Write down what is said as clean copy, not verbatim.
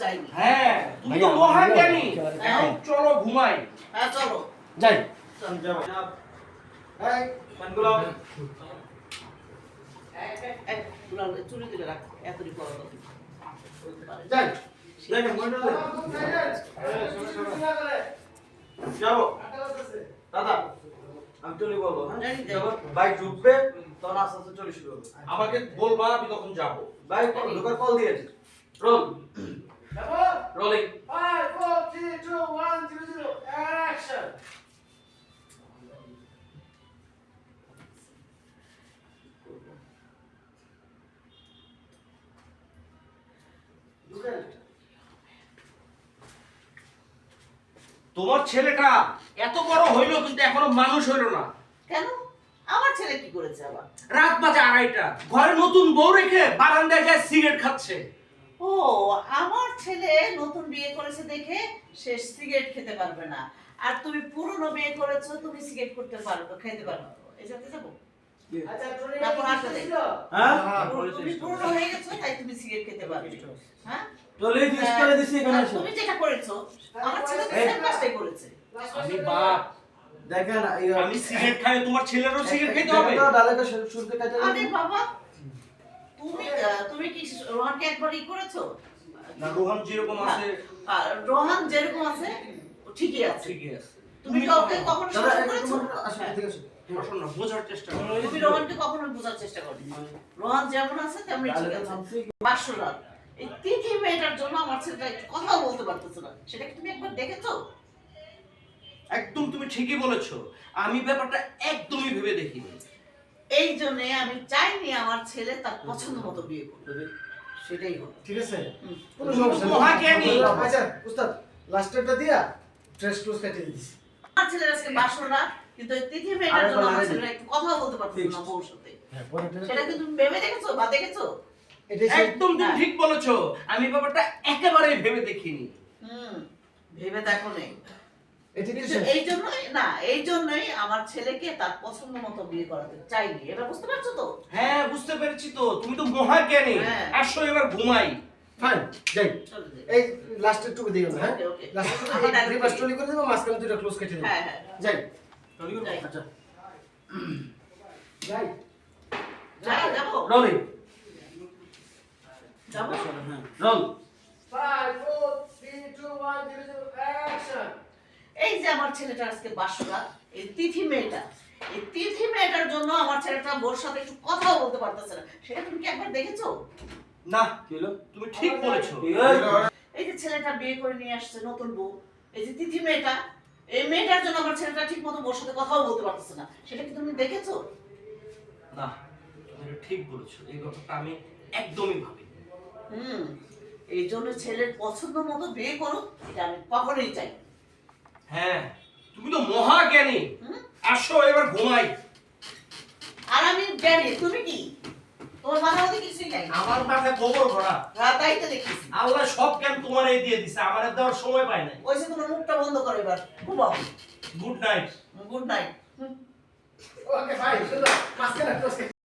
চাইনি। হ্যাঁ তুমি তো মহা জ্ঞানী। এখন চলো ঘুমাই। হ্যাঁ চলো যাই। এই পানগুলো চুরি দিলে রাখ এতটি বড় কথা যাই দেখেন মনে হলো যাবো দাদা আমি চলে বলবো হ্যাঁ যখন বাইক ঢুকবে তখন আস্তে আস্তে চলে শুরু হবে আমাকে বলবা আমি তখন যাব। বাইক ঢোকার কল দিয়েছে রোল রোলিং 5 4 3 2 1 0 0 অ্যাকশন তোমার ছেলেটা এত বড় হইলো কিন্তু এখনো মানুষ হইলো না। কেন আমার ছেলে কি করেছে আবার? রাত বাজে 2:30, ঘরে নতুন বউ রেখে বারান্দায় যায় সিগারেট খাচ্ছে। ও আমার ছেলে নতুন বিয়ে করেছে দেখে সে সিগারেট খেতে পারবে না, আর তুমি পুরনো বিয়ে করেছো তুমি সিগারেট করতে পারবে খেতে পারবে না, এই সাথে যাবো। আচ্ছা তারপর আসো দেখ। হ্যাঁ তুমি পুরনো হয়ে গেছো তাই তুমি সিগারেট খেতে পারবে। হ্যাঁ চলে ফিক্স করে দিছি এখানে এসে তুমি যেটা করেছো আমার ছেলে তো সেম কাজটাই করেছে। আমি বাপ, দেখেন আমি সিগারেট খাই, তোমার ছেলেরও সিগারেট খেতে হবে। তো ডালেটা শুরুতে কাটে আরে বাবা তুমি কি রোহানকে একবারই করেছো? না রোহন যেরকম আছে আর রোহান যেরকম আছে ও ঠিকই আছে। ঠিকই আছে। তুমি কাউকে কখনো দাদা শাসন একটু করেছো? আসলে ঠিক আছে আসুন না, বোঝার চেষ্টা করো। তুমি রোহানকে কখনো বোঝার চেষ্টা করনি। রোহান যেমন আছে তেমনি ঠিক আছে। বাসরাত এই তিথি মেয়েটার জন্য আমার ছেলেটা একটু কথাও বলতে পারতেছে না, সেটা কি তুমি একবার দেখেছো? একদম তুমি ঠিকই বলেছো, আমি ব্যাপারটা একদমই ভেবে দেখিনি। এই জন্য আমি চাইনি আমার ছেলে তার পছন্দ মতো বিয়ে করবে, সেটাই হলো। ঠিক আছে হুম। কোনো সমস্যা নেই মহাজ্ঞানী। আচ্ছা উস্তাদ লাস্টেরটা দিয়া ট্রেস ক্লোজ কেটে দিছি আমার ছেলের আজকে বাসরাত, কিন্তু এই তিথি মেয়েটার জন্য আমার ছেলেটা একটু কথাও বলতে পারতেছে না বউর সাথে। হ্যাঁ পরে সেটা কি তুমি ভেবে দেখেছো বা দেখেছো? এটাই একদম তুমি ঠিক বলেছো, আমি ব্যাপারটা একেবারেই ভেবে দেখিনি। ভেবে দেখো নেই। এটাই তো কিন্তু শেষ। এই জন্যই আমার ছেলেকে তার পছন্দ মতো বিয়ে করাতে চাইনি, এটা বুঝতে পারছো তো? হ্যাঁ বুঝতে পেরেছি তো, তুমি তো মহাজ্ঞানী। হ্যাঁ। আসো এবার ঘুমাই। ফাইন যাই চলো যাই। এই লাস্টের টুকু দিও না হ্যাঁ ওকে, ওকে। লাস্টের টুকু আমার ডায়লগ রিভার্স কি? টলি করে দেব মাঝখানে দুটো ক্লোজ কেটে দেব হ্যাঁ হ্যাঁ যাই যাই। আচ্ছা যাই যাই যাবো রোলিং যাবো। রোল 5 4 3 2 1 0 0 অ্যাকশন এই যে আমার ছেলেটা আজকে বাসরাত, এই তিথি মেয়েটার জন্য আমার ছেলেটা বোর সাথে একটু কথাও বলতে পারতেছে না, সেটা তুমি কি একবার দেখেছো? না কি হলো তুমি ঠিক বলেছো। এই যে ছেলেটা বিয়ে করে নিয়ে আসছে নতুন বউ, এই যে তিথি মেয়েটা, এই মেয়েটার জন্য আমার ছেলেটা ঠিক মতো বোর সাথে কথাও বলতে পারতেছে না, সেটা কি তুমি দেখেছো? না তুমি ঠিক বলেছো, এই ব্যাপারটা আমি একদমই ভাবি। এই জন্য ছেলের পছন্দ মতো বিয়ে করো, এটা আমি কখনোই চাই না। হ্যাঁ তুমি তো মহাজ্ঞানী। আসো এবার ঘুমাই। আর আমি জানি তুমি কি, তোমার মাথার মধ্যে কিছুই নাই। আমার মাথায় গোবর ভরা। হ্যাঁ তাই তো দেখেছি। আল্লাহ সব জ্ঞান তোমার এই দিয়ে দিছে, আমার আর দেওয়ার সময় পায় নাই। ওই যে তোমার মুখটা বন্ধ করো এবার, ঘুমাও। Good night. Good night. Okay ভাই শুনো মাঝখানে ক্লোজ